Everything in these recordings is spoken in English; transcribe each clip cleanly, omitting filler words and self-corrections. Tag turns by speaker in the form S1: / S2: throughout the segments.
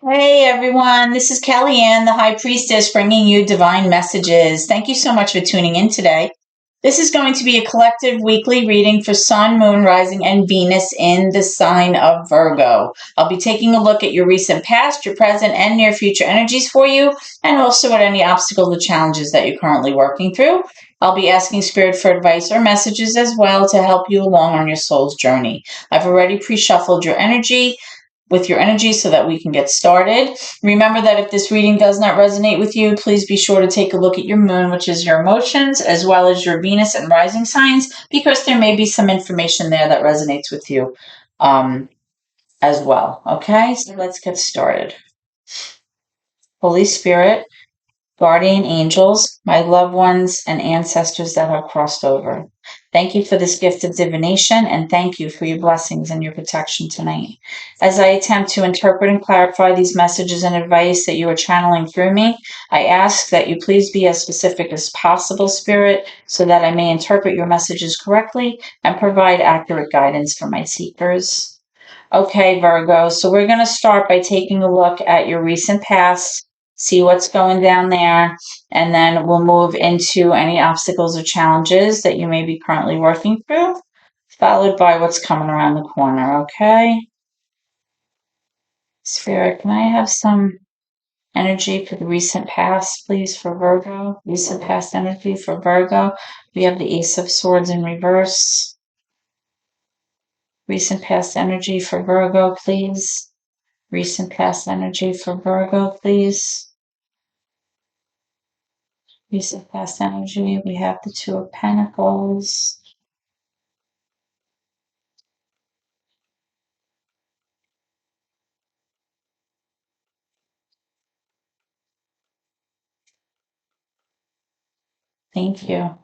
S1: Hey everyone, this is Kellyanne, the High Priestess, bringing you divine messages. Thank you so much for tuning in today. This is going to be a collective weekly reading for Sun, Moon, Rising, and Venus in the sign of Virgo. I'll be taking a look at your recent past, your present, and near future energies for you, and also at any obstacles or challenges that you're currently working through. I'll be asking Spirit for advice or messages as well to help you along on your soul's journey. I've already pre-shuffled your energy with your energy so that we can get started. Remember that if this reading does not resonate with you, please be sure to take a look at your moon, which is your emotions, as well as your Venus and rising signs, because there may be some information there that resonates with you as well. Okay, so let's get started. Holy Spirit, guardian angels, my loved ones, and ancestors that have crossed over. Thank you for this gift of divination, and thank you for your blessings and your protection tonight. As I attempt to interpret and clarify these messages and advice that you are channeling through me, I ask that you please be as specific as possible, Spirit, so that I may interpret your messages correctly and provide accurate guidance for my seekers. Okay, Virgo, so we're going to start by taking a look at your recent past, see what's going down there, and then we'll move into any obstacles or challenges that you may be currently working through, followed by what's coming around the corner, okay? Spirit, can I have some energy for the recent past, please, for Virgo? Recent past energy for Virgo. We have the Ace of Swords in reverse. Recent past energy for Virgo, please. Recent past energy for Virgo, please. Recent past energy, we have the Two of Pentacles. Thank you.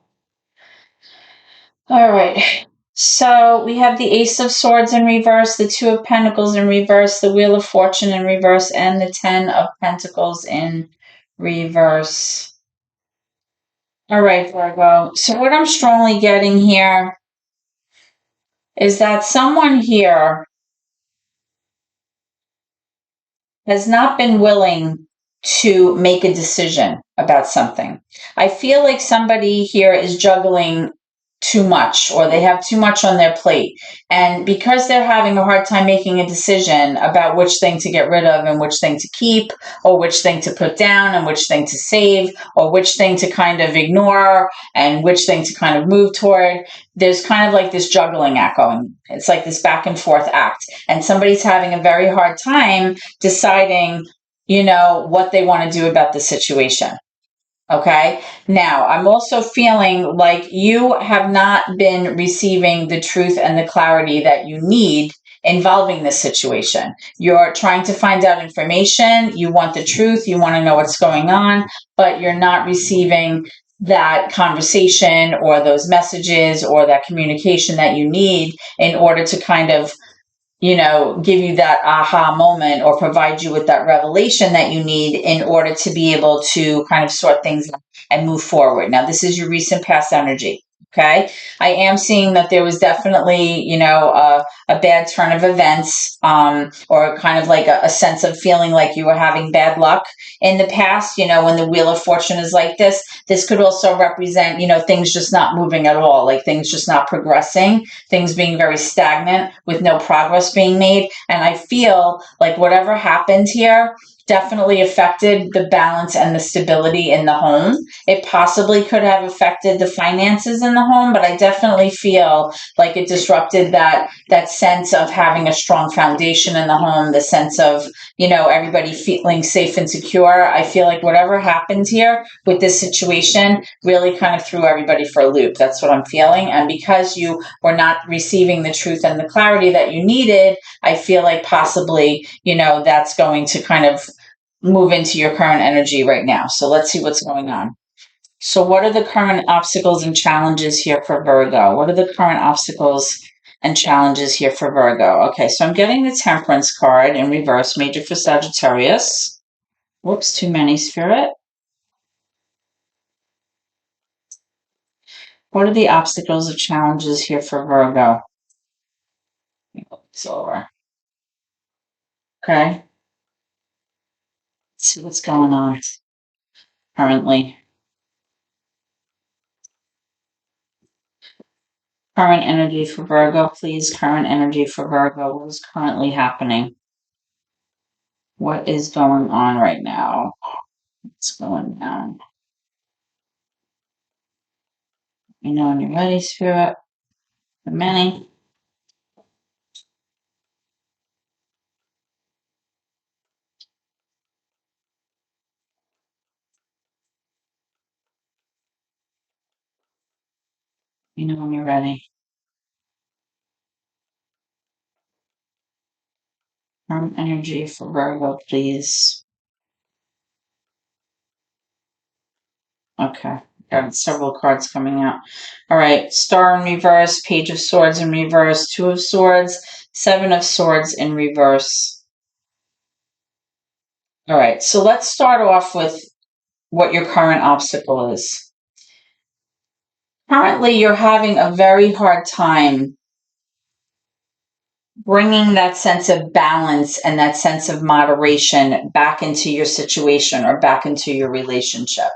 S1: All right. So we have the Ace of Swords in reverse, the Two of Pentacles in reverse, the Wheel of Fortune in reverse, and the Ten of Pentacles in reverse. All right, Virgo. So what I'm strongly getting here is that someone here has not been willing to make a decision about something. I feel like somebody here is juggling too much, or they have too much on their plate. And because they're having a hard time making a decision about which thing to get rid of and which thing to keep, or which thing to put down and which thing to save, or which thing to kind of ignore and which thing to kind of move toward, there's kind of like this juggling act going. It's like this back and forth act. And somebody's having a very hard time deciding, what they want to do about the situation. Okay. Now, I'm also feeling like you have not been receiving the truth and the clarity that you need involving this situation. You're trying to find out information. You want the truth. You want to know what's going on, but you're not receiving that conversation or those messages or that communication that you need in order to kind of give you that aha moment or provide you with that revelation that you need in order to be able to kind of sort things out and move forward. Now, this is your recent past energy. Okay. I am seeing that there was definitely, a bad turn of events, or kind of like a sense of feeling like you were having bad luck in the past. When the Wheel of Fortune is like this could also represent, things just not moving at all, like things just not progressing, things being very stagnant with no progress being made. And I feel like whatever happened here definitely affected the balance and the stability in the home. It possibly could have affected the finances in the home, but I definitely feel like it disrupted that sense of having a strong foundation in the home, the sense of, everybody feeling safe and secure. I feel like whatever happened here with this situation really kind of threw everybody for a loop. That's what I'm feeling. And because you were not receiving the truth and the clarity that you needed, I feel like possibly, that's going to kind of move into your current energy right now. So let's see what's going on. So what are the current obstacles and challenges here for Virgo? What are the current obstacles and challenges here for Virgo? Okay, so I'm getting the Temperance card in reverse, major for Sagittarius. Whoops, too many, Spirit. What are the obstacles or challenges here for Virgo? It's over. Okay. see what's going on currently. Current energy for Virgo, please. Current energy for Virgo. What is currently happening? What is going on right now? What's going down? You know when you're ready, Spirit. The many. You know when you're ready. Current energy for Virgo, please. Okay. Got several cards coming out. All right. Star in reverse, Page of Swords in reverse, Two of Swords, Seven of Swords in reverse. All right. So let's start off with what your current obstacle is. Currently, you're having a very hard time bringing that sense of balance and that sense of moderation back into your situation or back into your relationship.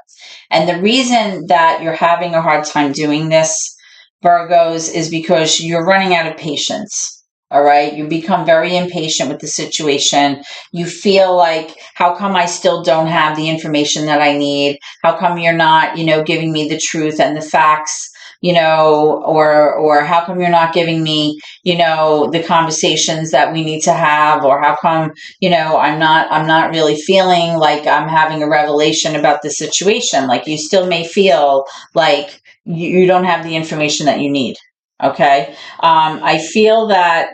S1: And the reason that you're having a hard time doing this, Virgos, is because you're running out of patience. All right. You become very impatient with the situation. You feel like, how come I still don't have the information that I need? How come you're not, giving me the truth and the facts, or how come you're not giving me, the conversations that we need to have, or how come, I'm not really feeling like I'm having a revelation about the situation. Like you still may feel like you don't have the information that you need. Okay. I feel that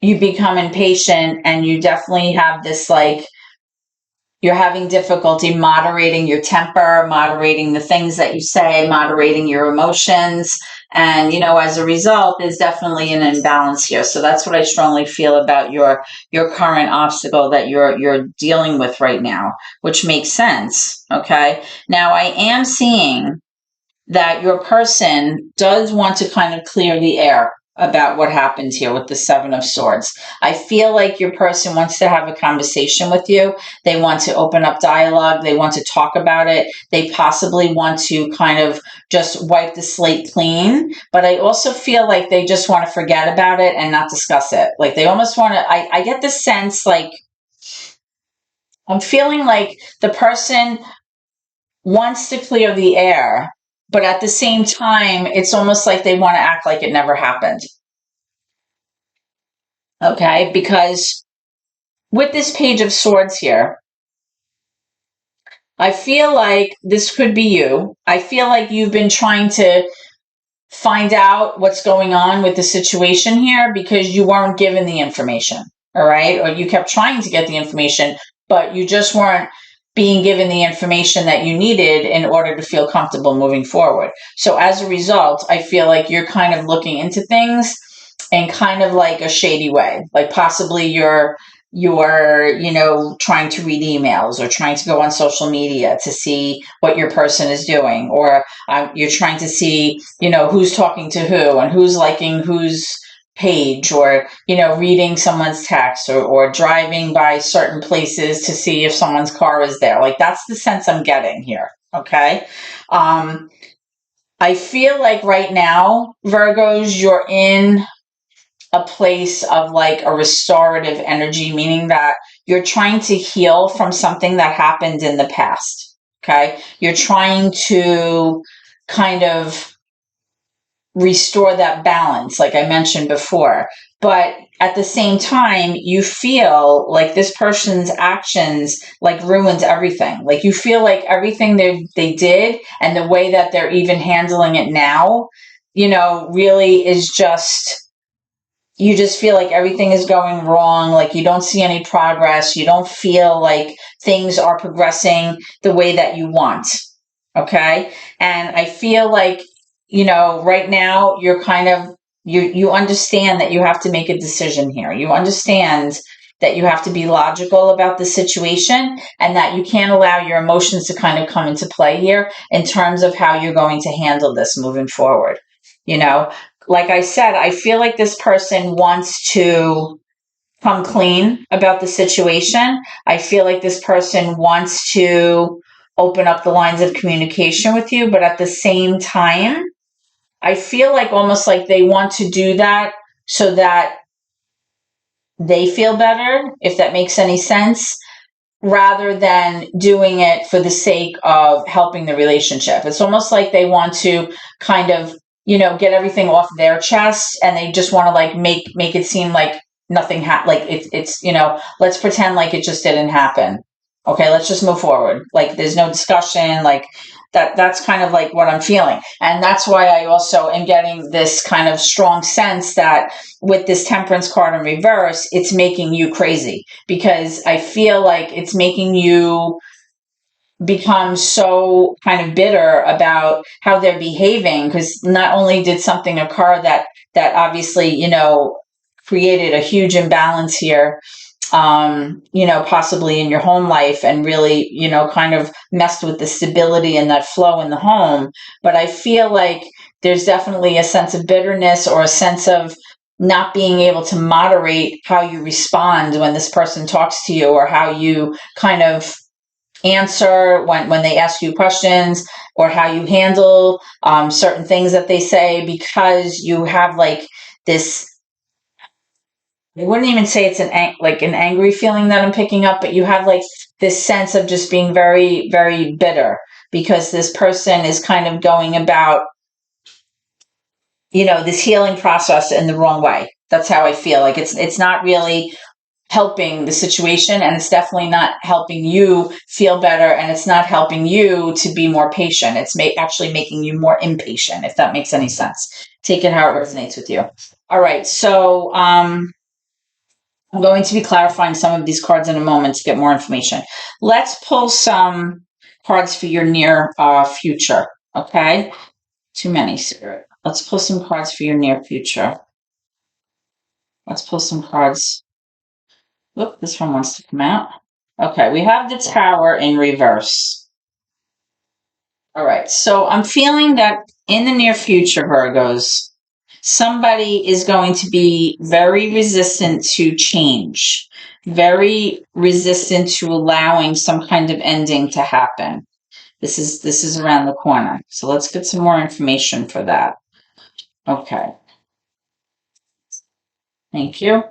S1: you become impatient and you definitely have this, like, you're having difficulty moderating your temper, moderating the things that you say, moderating your emotions. And, as a result, there's definitely an imbalance here. So that's what I strongly feel about your current obstacle that you're dealing with right now, which makes sense. Okay. Now I am seeing that your person does want to kind of clear the air about what happened here with the Seven of Swords. I feel like your person wants to have a conversation with you. They want to open up dialogue. They want to talk about it. They possibly want to kind of just wipe the slate clean. But I also feel like they just want to forget about it and not discuss it. Like they almost want to, I get the sense like, I'm feeling like the person wants to clear the air, but at the same time, it's almost like they want to act like it never happened. Okay, because with this Page of Swords here, I feel like this could be you. I feel like you've been trying to find out what's going on with the situation here because you weren't given the information, all right? Or you kept trying to get the information, but you just weren't being given the information that you needed in order to feel comfortable moving forward. So as a result, I feel like you're kind of looking into things in kind of like a shady way. Like possibly you're trying to read emails or trying to go on social media to see what your person is doing, or you're trying to see, who's talking to who and who's liking whose page, or, reading someone's text, or driving by certain places to see if someone's car is there. Like that's the sense I'm getting here. Okay. I feel like right now, Virgos, you're in a place of like a restorative energy, meaning that you're trying to heal from something that happened in the past. Okay. You're trying to kind of restore that balance, like I mentioned before. But at the same time, you feel like this person's actions like ruins everything. Like you feel like everything they did and the way that they're even handling it now, really is just, you just feel like everything is going wrong. Like you don't see any progress. You don't feel like things are progressing the way that you want. Okay. And I feel like, right now you're kind of, you understand that you have to make a decision here. You understand that you have to be logical about the situation and that you can't allow your emotions to kind of come into play here in terms of how you're going to handle this moving forward. Like I said, I feel like this person wants to come clean about the situation. I feel like this person wants to open up the lines of communication with you, but at the same time, I feel like almost like they want to do that so that they feel better, if that makes any sense, rather than doing it for the sake of helping the relationship. It's almost like they want to kind of, get everything off their chest, and they just want to like make it seem like nothing like it's, let's pretend like it just didn't happen. Okay, let's just move forward. Like there's no discussion, like that's kind of like what I'm feeling. And that's why I also am getting this kind of strong sense that with this Temperance card in reverse, it's making you crazy, because I feel like it's making you become so kind of bitter about how they're behaving, because not only did something occur that obviously, created a huge imbalance here, possibly in your home life, and really, kind of messed with the stability and that flow in the home. But I feel like there's definitely a sense of bitterness, or a sense of not being able to moderate how you respond when this person talks to you, or how you kind of answer when they ask you questions, or how you handle certain things that they say, because you have like this, I wouldn't even say it's like an angry feeling that I'm picking up, but you have like this sense of just being very, very bitter, because this person is kind of going about, this healing process in the wrong way. That's how I feel. Like it's not really helping the situation, and it's definitely not helping you feel better, and it's not helping you to be more patient. It's actually making you more impatient, if that makes any sense. Take it how it resonates with you. All right, so I'm going to be clarifying some of these cards in a moment to get more information. Let's pull some cards for your near future, okay? Too many, Spirit. Let's pull some cards for your near future. Let's pull some cards. Look, this one wants to come out. Okay, we have the Tower in reverse. All right, so I'm feeling that in the near future, Virgos, somebody is going to be very resistant to change, very resistant to allowing some kind of ending to happen. This is around the corner. So let's get some more information for that. Okay. Thank you.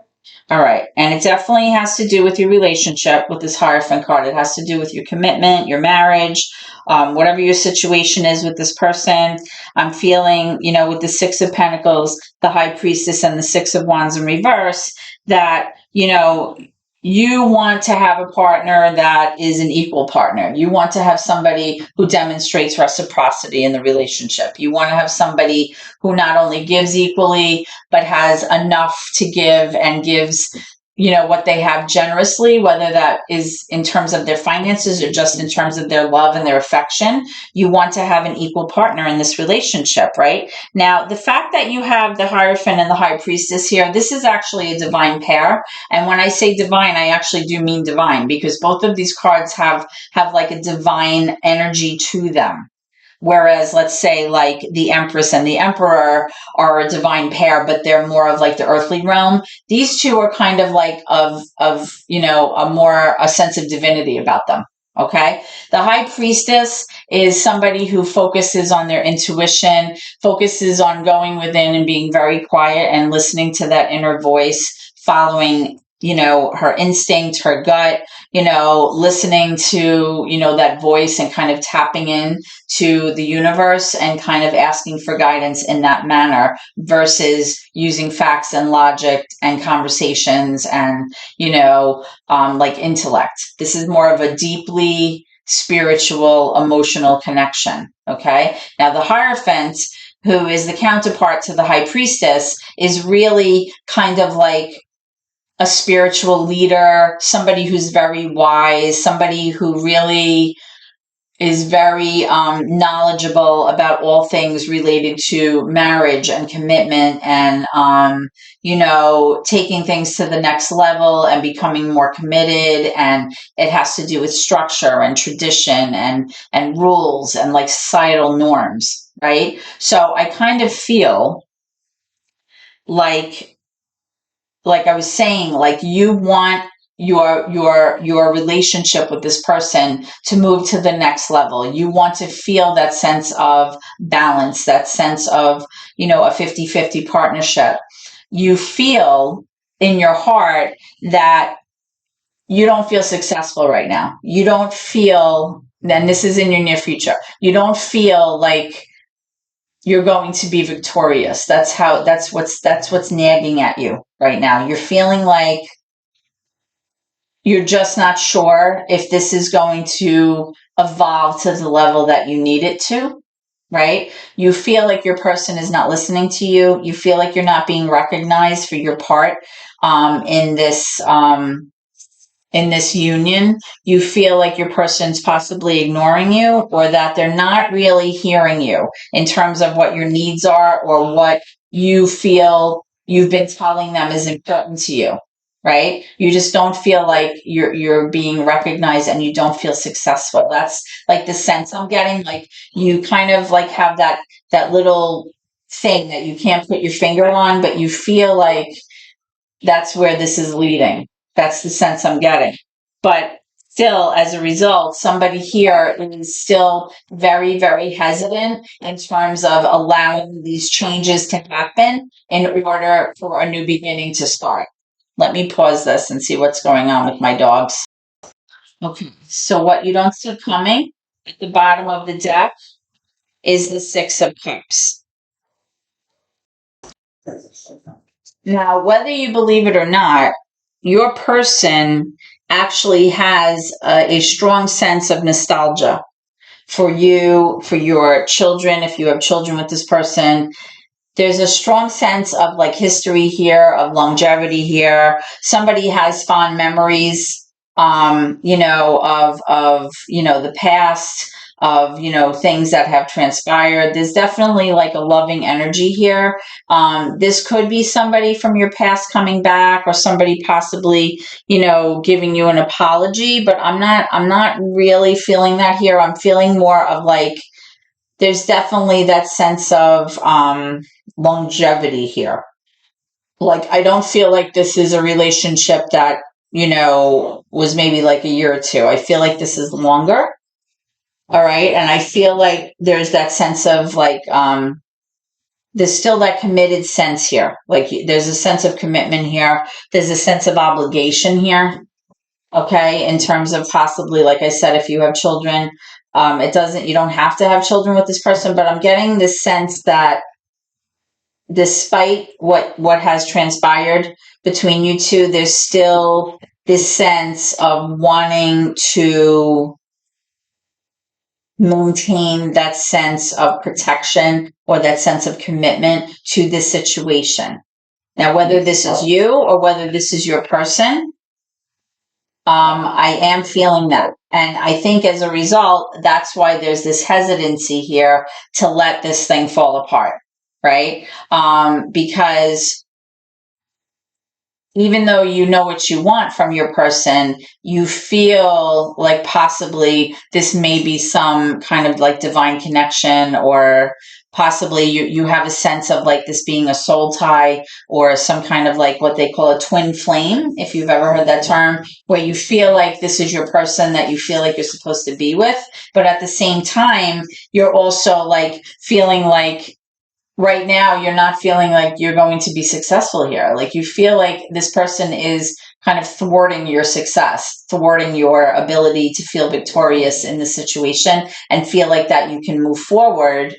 S1: All right. And it definitely has to do with your relationship with this Hierophant card. It has to do with your commitment, your marriage, whatever your situation is with this person. I'm feeling, with the Six of Pentacles, the High Priestess, and the Six of Wands in reverse, that, you want to have a partner that is an equal partner. You want to have somebody who demonstrates reciprocity in the relationship. You want to have somebody who not only gives equally, but has enough to give, and gives, what they have generously, whether that is in terms of their finances, or just in terms of their love and their affection. You want to have an equal partner in this relationship, right? Now, the fact that you have the Hierophant and the High Priestess here, this is actually a divine pair. And when I say divine, I actually do mean divine, because both of these cards have like a divine energy to them. Whereas, let's say, like the Empress and the Emperor are a divine pair, but they're more of like the earthly realm. These two are kind of like of a sense of divinity about them. Okay. The High Priestess is somebody who focuses on their intuition, focuses on going within and being very quiet and listening to that inner voice, following, her instinct, her gut, listening to, that voice, and kind of tapping in to the universe, and kind of asking for guidance in that manner, versus using facts and logic and conversations and, like intellect. This is more of a deeply spiritual, emotional connection. Okay. Now, the Hierophant, who is the counterpart to the High Priestess, is really kind of like a spiritual leader, somebody who's very wise, somebody who really is very knowledgeable about all things related to marriage and commitment, and taking things to the next level and becoming more committed. And it has to do with structure and tradition and rules and like societal norms, right? So I kind of feel like like I was saying, like you want your relationship with this person to move to the next level. You want to feel that sense of balance, that sense of, a 50-50 partnership. You feel in your heart that you don't feel successful right now. You don't feel, and this is in your near future, you don't feel like you're going to be victorious. That's what's nagging at you right now. You're feeling like you're just not sure if this is going to evolve to the level that you need it to, right? You feel like your person is not listening to you. You feel like you're not being recognized for your part in this union. You feel like your person's possibly ignoring you, or that they're not really hearing you in terms of what your needs are or what you feel you've been telling them is important to you, right? You just don't feel like you're being recognized, and you don't feel successful. That's like the sense I'm getting. Like you kind of like have that little thing that you can't put your finger on, but you feel like that's where this is leading. That's the sense I'm getting. But still, as a result, somebody here is still very, very hesitant in terms of allowing these changes to happen in order for a new beginning to start. Let me pause this and see what's going on with my dogs. Okay, so what you don't see coming at the bottom of the deck is the Six of Cups. Now, whether you believe it or not, your person actually has a strong sense of nostalgia for you, for your children. If you have children with this person, there's a strong sense of like history here, of longevity here. Somebody has fond memories, of the past, of things that have transpired. There's definitely like a loving energy here. This could be somebody from your past coming back, or somebody possibly giving you an apology. But I'm not really feeling that here. I'm feeling more of like there's definitely that sense of longevity here. Like, I don't feel like this is a relationship that, was maybe like a year or two. I feel like this is longer. All right. And I feel like there's that sense of like, there's still that committed sense here. Like, there's a sense of commitment here. There's a sense of obligation here. Okay. In terms of possibly, like I said, if you have children, you don't have to have children with this person, but I'm getting this sense that despite what has transpired between you two, there's still this sense of wanting to maintain that sense of protection or that sense of commitment to this situation. Now, whether this is you or whether this is your person, I am feeling that. And I think as a result, that's why there's this hesitancy here to let this thing fall apart, right? Because even though you know what you want from your person, you feel like possibly this may be some kind of like divine connection, or possibly you have a sense of like this being a soul tie, or some kind of like what they call a twin flame, if you've ever heard that term, where you feel like this is your person that you feel like you're supposed to be with. But at the same time, you're also like feeling like right now you're not feeling like you're going to be successful here. Like you feel like this person is kind of thwarting your success, thwarting your ability to feel victorious in the situation and feel like that you can move forward,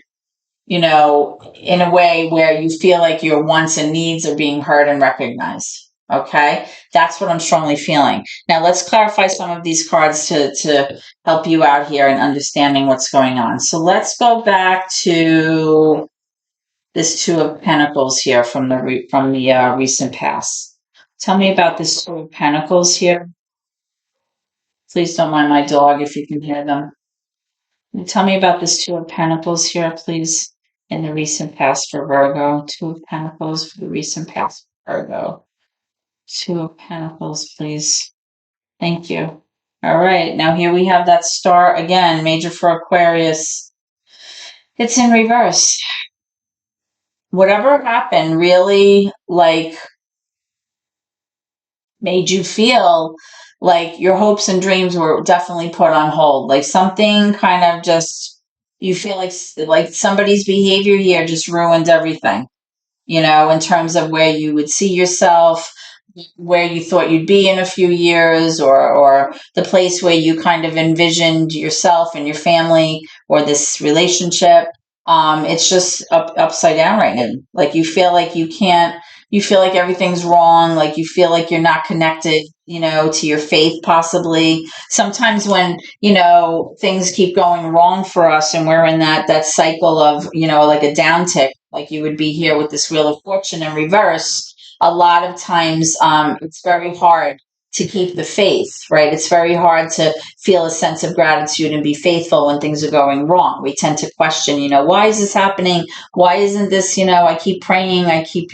S1: in a way where you feel like your wants and needs are being heard and recognized. Okay. That's what I'm strongly feeling. Now let's clarify some of these cards to help you out here in understanding what's going on. So let's go back to this Two of Pentacles here from the recent past. Tell me about this Two of Pentacles here. Please don't mind my dog if you can hear them. Tell me about this Two of Pentacles here, please, in the recent past for Virgo. Two of Pentacles for the recent past for Virgo. Two of Pentacles, please. Thank you. All right, now here we have that star again, major for Aquarius. It's in reverse. Whatever happened really, like, made you feel like your hopes and dreams were definitely put on hold. Like something kind of just, you feel like somebody's behavior here just ruined everything, in terms of where you would see yourself, where you thought you'd be in a few years, or the place where you kind of envisioned yourself and your family or this relationship. It's just upside down right now. Like you feel like you can't, you feel like everything's wrong. Like you feel like you're not connected, to your faith possibly. Sometimes when, things keep going wrong for us and we're in that cycle of, like a downtick, like you would be here with this Wheel of Fortune in reverse, a lot of times it's very hard to keep the faith, right? It's very hard to feel a sense of gratitude and be faithful when things are going wrong. We tend to question, why is this happening? Why isn't this, I keep praying, I keep,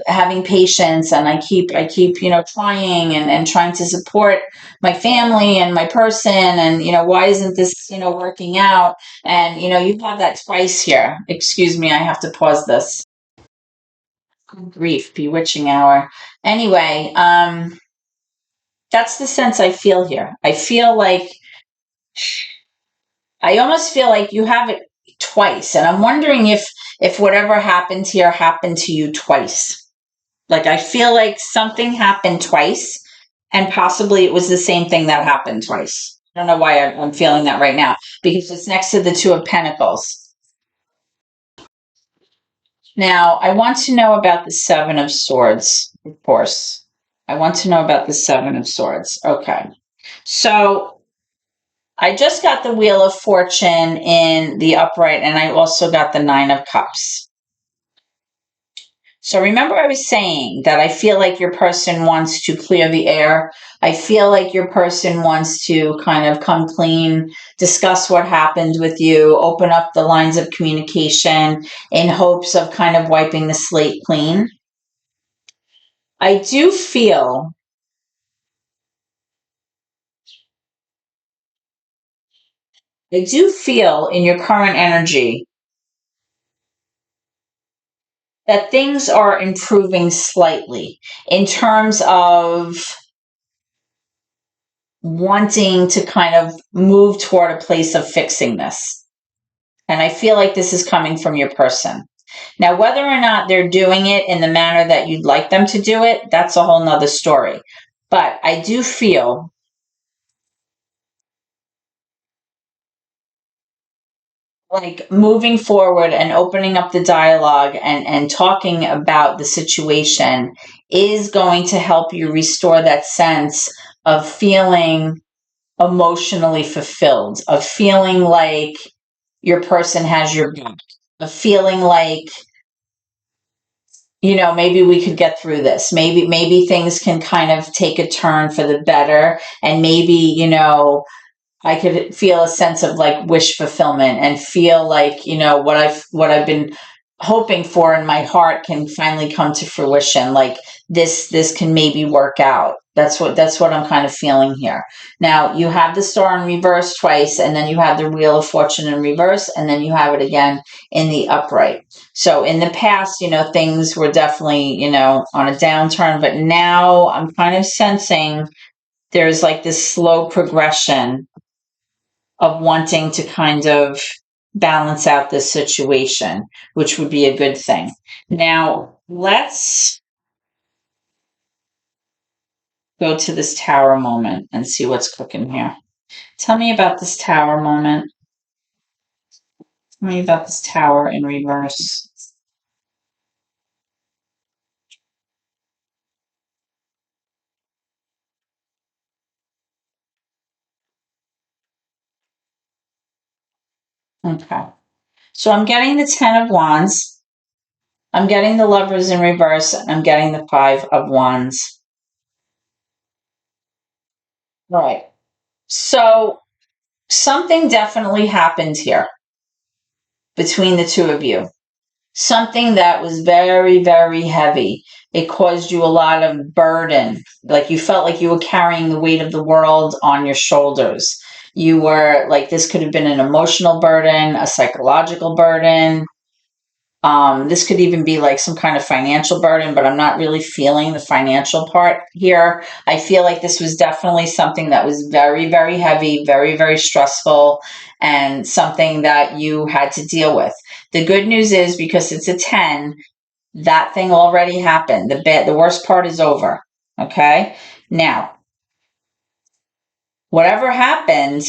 S1: having patience, and I keep, trying and trying to support my family and my person. And, why isn't this, working out? And, you have that twice here. Excuse me, I have to pause this. Grief, bewitching hour. Anyway, that's the sense I feel here. I almost feel like you have it twice, and I'm wondering if whatever happened here happened to you twice. Like I feel like something happened twice, and possibly it was the same thing that happened twice. I don't know why I'm feeling that right now, because it's next to the Two of Pentacles. Now, I want to know about the Seven of Swords, of course. I want to know about the Seven of Swords. Okay. So I just got the Wheel of Fortune in the upright, and I also got the Nine of Cups. So remember I was saying that I feel like your person wants to clear the air. I feel like your person wants to kind of come clean, discuss what happened with you, open up the lines of communication in hopes of kind of wiping the slate clean. I do feel in your current energy that things are improving slightly in terms of wanting to kind of move toward a place of fixing this. And I feel like this is coming from your person. Now, whether or not they're doing it in the manner that you'd like them to do it, that's a whole nother story. But I do feel like moving forward and opening up the dialogue and talking about the situation is going to help you restore that sense of feeling emotionally fulfilled, of feeling like your person has your back, of feeling like, maybe we could get through this. Maybe things can kind of take a turn for the better. And maybe, I could feel a sense of like wish fulfillment and feel like, what I've been hoping for in my heart can finally come to fruition. Like this can maybe work out. That's what I'm kind of feeling here. Now you have the Star in reverse twice, and then you have the Wheel of Fortune in reverse, and then you have it again in the upright. So in the past, things were definitely, on a downturn, but now I'm kind of sensing there's like this slow progression of wanting to kind of balance out this situation, which would be a good thing. Now, let's go to this Tower moment and see what's cooking here. Tell me about this Tower moment. Tell me about this Tower in reverse. Okay. So I'm getting the Ten of Wands. I'm getting the Lovers in reverse. And I'm getting the Five of Wands. All right. So something definitely happened here between the two of you. Something that was very, very heavy. It caused you a lot of burden. Like you felt like you were carrying the weight of the world on your shoulders. You were like, this could have been an emotional burden, a psychological burden. This could even be like some kind of financial burden, but I'm not really feeling the financial part here. I feel like this was definitely something that was very, very heavy, very, very stressful, and something that you had to deal with. The good news is, because it's a 10, that thing already happened. The worst part is over. Okay? Now, whatever happened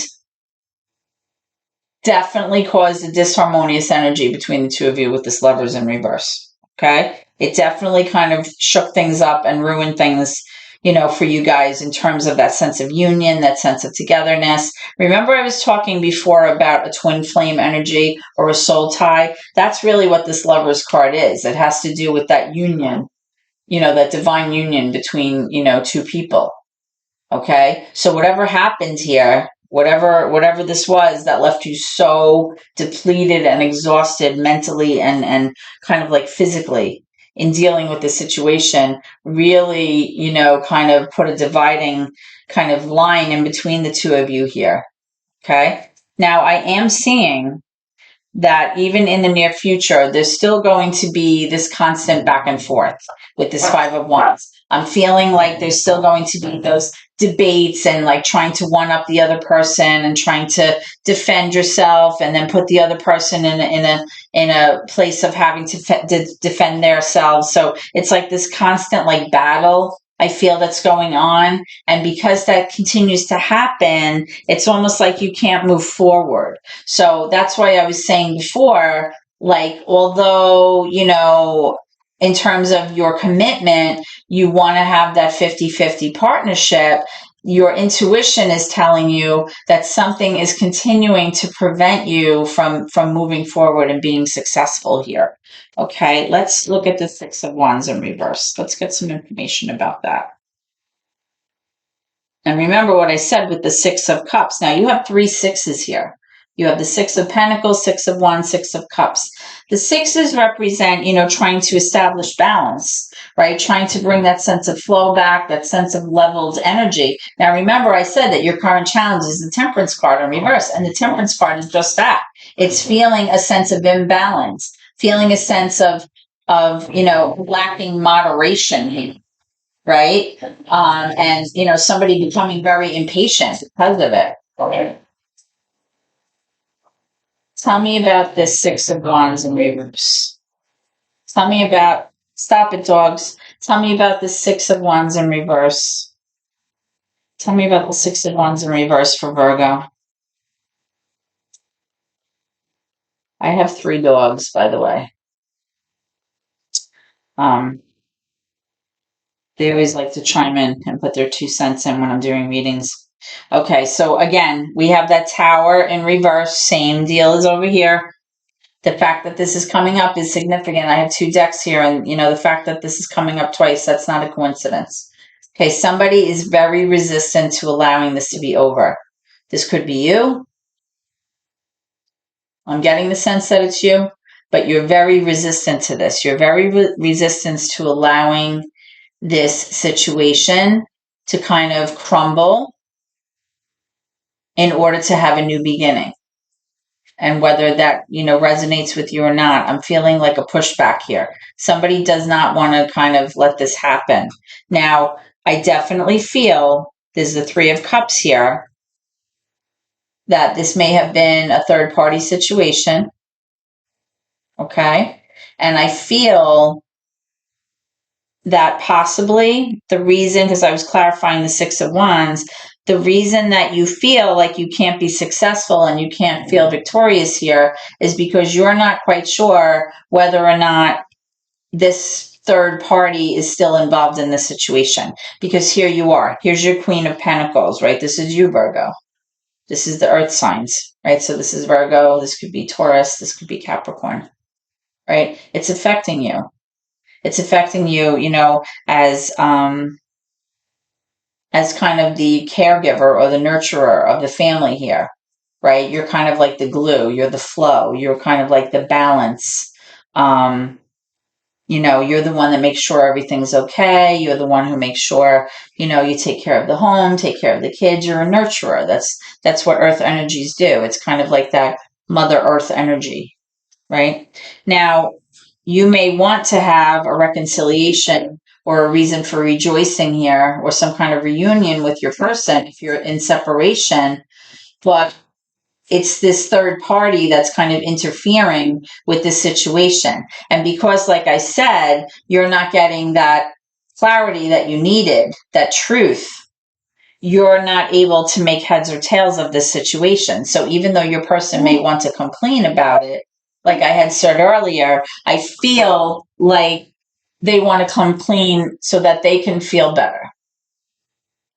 S1: definitely caused a disharmonious energy between the two of you with this lovers in reverse. Okay? It definitely kind of shook things up and ruined things, for you guys in terms of that sense of union, that sense of togetherness. Remember, I was talking before about a twin flame energy or a soul tie? That's really what this lovers card is. It has to do with that union, that divine union between, two people. Okay. So whatever happened here, whatever this was that left you so depleted and exhausted mentally and kind of like physically in dealing with the situation, really, kind of put a dividing kind of line in between the two of you here. Okay. Now I am seeing that even in the near future, there's still going to be this constant back and forth with this Five of Wands. I'm feeling like there's still going to be those debates and like trying to one up the other person and trying to defend yourself and then put the other person in a place of having to defend themselves. So it's like this constant like battle I feel that's going on. And because that continues to happen, it's almost like you can't move forward. So that's why I was saying before, like, although, in terms of your commitment, you want to have that 50-50 partnership, your intuition is telling you that something is continuing to prevent you from moving forward and being successful here. Okay, let's look at the Six of Wands in reverse. Let's get some information about that. And remember what I said with the Six of Cups. Now you have 3 sixes here. You have the Six of Pentacles, Six of Wands, Six of Cups. The sixes represent, trying to establish balance, right? Trying to bring that sense of flow back, that sense of leveled energy. Now remember I said that your current challenge is the Temperance card in reverse. And the Temperance card is just that. It's feeling a sense of imbalance, feeling a sense of lacking moderation, right? And somebody becoming very impatient because of it. Tell me about this Six of Wands in reverse. Tell me about, stop it, dogs. Tell me about the Six of Wands in reverse. Tell me about the Six of Wands in reverse for Virgo. I have 3 dogs, by the way. They always like to chime in and put their 2 cents in when I'm doing readings. Okay, so again, we have that Tower in reverse. Same deal as over here. The fact that this is coming up is significant. I have 2 decks here, and the fact that this is coming up twice, that's not a coincidence. Okay, somebody is very resistant to allowing this to be over. This could be you. I'm getting the sense that it's you, but you're very resistant to this. You're very resistant to allowing this situation to kind of crumble in order to have a new beginning. And whether that, resonates with you or not, I'm feeling like a pushback here. Somebody does not want to kind of let this happen. Now, I definitely feel there's the 3 of Cups here, that this may have been a third party situation. Okay. And I feel that possibly the reason, because I was clarifying the Six of Wands, the reason that you feel like you can't be successful and you can't feel victorious here is because you're not quite sure whether or not this third party is still involved in the situation. Because here you are. Here's your Queen of Pentacles, right? This is you, Virgo. This is the earth signs, right? So this is Virgo. This could be Taurus. This could be Capricorn, right? It's affecting you. It's affecting you, as kind of the caregiver or the nurturer of the family here, right? You're kind of like the glue. You're the flow. You're kind of like the balance. You're the one that makes sure everything's okay. You're the one who makes sure, you take care of the home, take care of the kids. You're a nurturer. That's what earth energies do. It's kind of like that Mother Earth energy, right? Now, you may want to have a reconciliation or a reason for rejoicing here, or some kind of reunion with your person if you're in separation, but it's this third party that's kind of interfering with this situation. And because, like I said, you're not getting that clarity that you needed, that truth, you're not able to make heads or tails of this situation. So even though your person may want to complain about it, like I had said earlier, I feel like they want to complain so that they can feel better.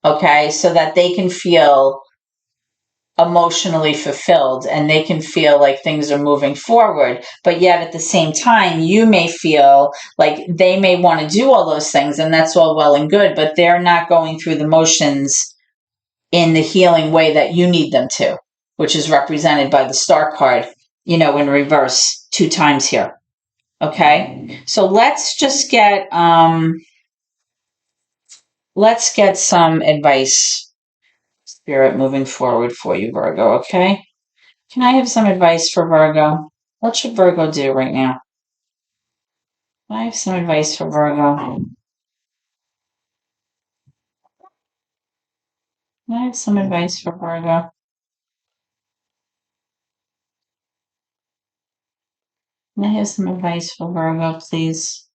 S1: Okay, so that they can feel emotionally fulfilled and they can feel like things are moving forward. But yet at the same time, you may feel like they may want to do all those things, and that's all well and good, but they're not going through the motions in the healing way that you need them to, which is represented by the star card, in reverse 2 times here. Okay, so let's get some advice, Spirit, moving forward for you, Virgo. Okay, can I have some advice for Virgo? What should Virgo do right now? Can I have some advice for Virgo? Can I have some advice for Virgo? Can I have some advice for Virgo, please?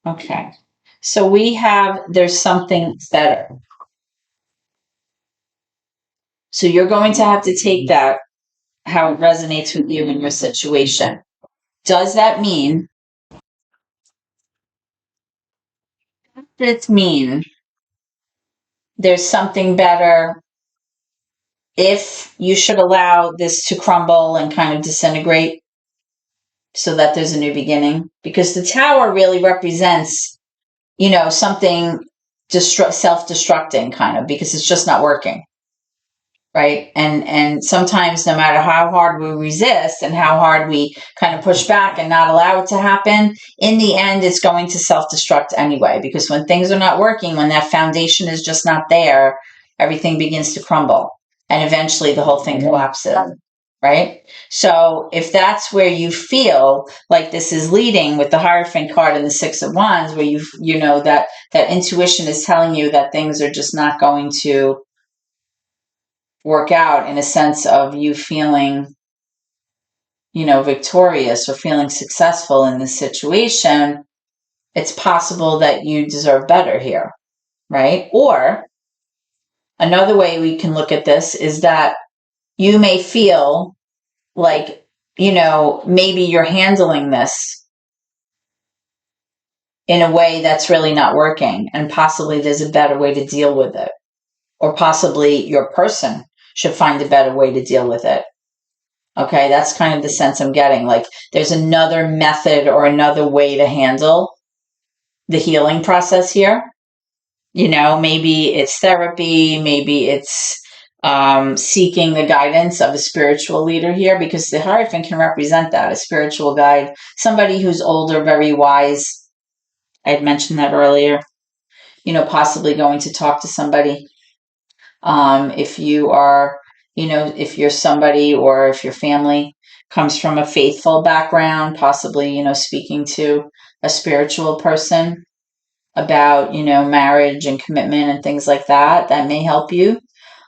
S1: Okay. So there's something better. So you're going to have to take that, how it resonates with you in your situation. Does that mean there's something better if you should allow this to crumble and kind of disintegrate so that there's a new beginning? Because the tower really represents, something self-destructing kind of, because it's just not working. Right. And sometimes no matter how hard we resist and how hard we kind of push back and not allow it to happen, in the end, it's going to self-destruct anyway, because when things are not working, when that foundation is just not there, everything begins to crumble and eventually the whole thing collapses. Right. So if that's where you feel like this is leading with the Hierophant card and the 6 of Wands, where you know that intuition is telling you that things are just not going to work out in a sense of you feeling, victorious or feeling successful in this situation, it's possible that you deserve better here, right? Or another way we can look at this is that you may feel like, maybe you're handling this in a way that's really not working, and possibly there's a better way to deal with it. Or possibly your person should find a better way to deal with it. Okay, that's kind of the sense I'm getting. Like there's another method or another way to handle the healing process here. Maybe it's therapy, maybe it's seeking the guidance of a spiritual leader here, because the Hierophant can represent that, a spiritual guide, somebody who's older, very wise. I had mentioned that earlier. Possibly going to talk to somebody. If you are, if you're somebody, or if your family comes from a faithful background, possibly, speaking to a spiritual person about, marriage and commitment and things like that, that may help you.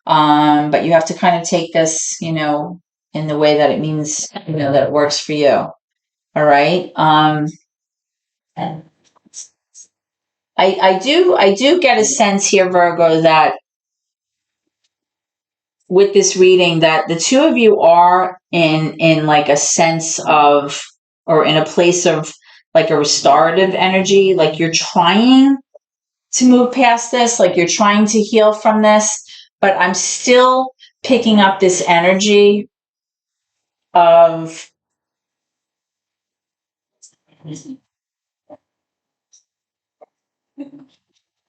S1: But you have to kind of take this, in the way that it means, that it works for you. All right. I do get a sense here, Virgo, that with this reading, that the two of you are in like a sense of, or in a place of like a restorative energy, like you're trying to move past this, like you're trying to heal from this, but I'm still picking up this energy of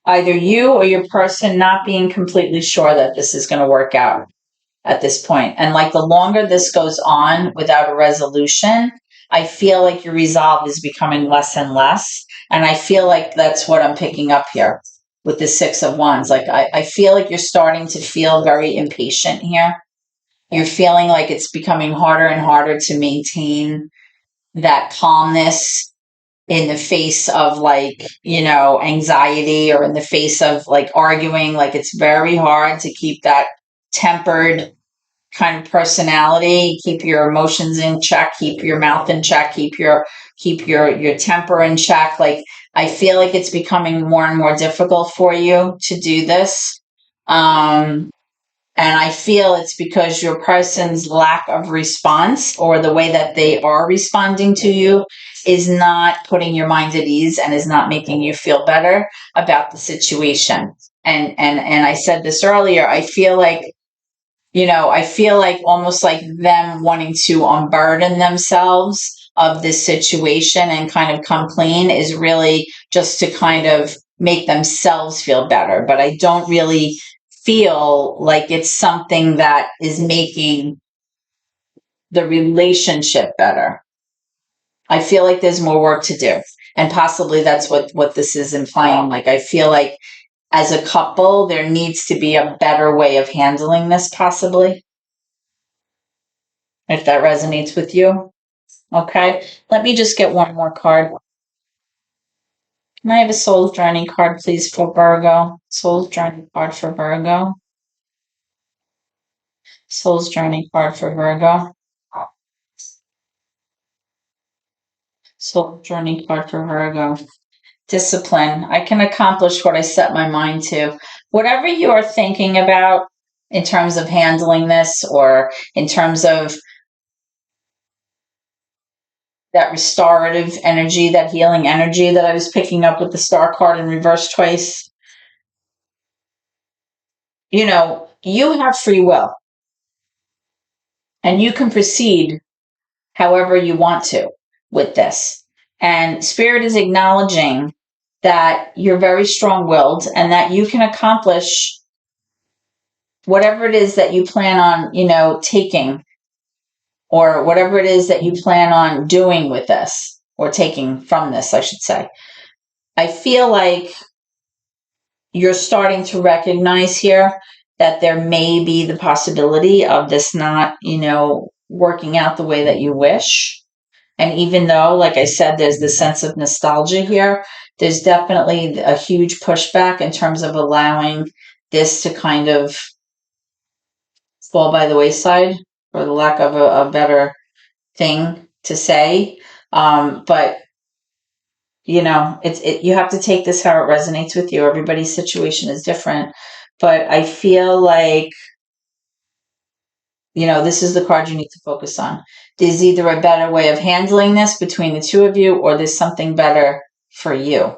S1: either you or your person not being completely sure that this is going to work out at this point. And like the longer this goes on without a resolution, I feel like your resolve is becoming less and less. And I feel like that's what I'm picking up here with the 6 of Wands. Like I feel like you're starting to feel very impatient here. You're feeling like it's becoming harder and harder to maintain that calmness in the face of, like, anxiety, or in the face of, like, arguing. Like, it's very hard to keep that tempered kind of personality, keep your emotions in check, keep your mouth in check, keep your temper in check. Like, I feel like it's becoming more and more difficult for you to do this. And I feel it's because your person's lack of response, or the way that they are responding to you, is not putting your mind at ease and is not making you feel better about the situation. And I said this earlier, I feel like almost like them wanting to unburden themselves of this situation and kind of come clean is really just to kind of make themselves feel better. But I don't really feel like it's something that is making the relationship better. I feel like there's more work to do. And possibly that's what this is implying. Like, I feel like as a couple, there needs to be a better way of handling this, possibly, if that resonates with you. Okay. Let me just get one more card. Can I have a Soul's Journey card, please, for Virgo? Soul's Journey card for Virgo. Soul's Journey card for Virgo. Soul Journey card for Virgo. Discipline. I can accomplish what I set my mind to. Whatever you are thinking about in terms of handling this, or in terms of that restorative energy, that healing energy that I was picking up with the Star card in reverse twice, you have free will, and you can proceed however you want to with this. And Spirit is acknowledging that you're very strong willed and that you can accomplish whatever it is that you plan on, taking, or whatever it is that you plan on doing with this, or taking from this, I should say. I feel like you're starting to recognize here that there may be the possibility of this not, working out the way that you wish. And even though, like I said, there's this sense of nostalgia here, there's definitely a huge pushback in terms of allowing this to kind of fall by the wayside, for the lack of a better thing to say. But you have to take this how it resonates with you. Everybody's situation is different, but I feel like this is the card you need to focus on. There's either a better way of handling this between the two of you, or there's something better for you.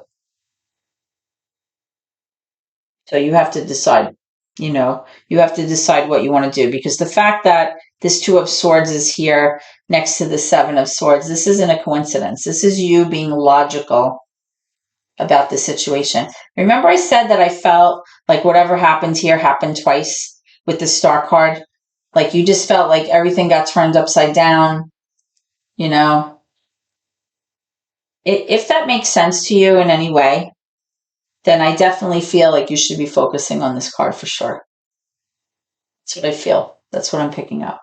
S1: So you have to decide. You have to decide what you want to do, because the fact that this Two of Swords is here next to the Seven of Swords, this isn't a coincidence. This is you being logical about the situation. Remember, I said that I felt like whatever happened here happened twice with the Star card? Like, you just felt like everything got turned upside down, you know? If that makes sense to you in any way, then I definitely feel like you should be focusing on this card for sure. That's what I feel. That's what I'm picking up.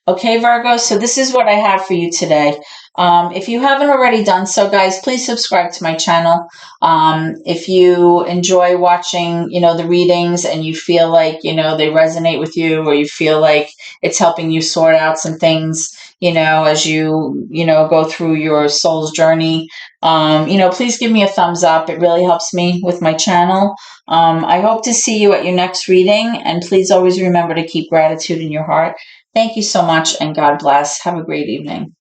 S1: Okay, Virgo, so this is what I have for you today. If you haven't already done so, guys, please subscribe to my channel. If you enjoy watching, the readings, and you feel like, they resonate with you, or you feel like it's helping you sort out some things, as you, go through your soul's journey, please give me a thumbs up. It really helps me with my channel. I hope to see you at your next reading, and please always remember to keep gratitude in your heart. Thank you so much, and God bless. Have a great evening.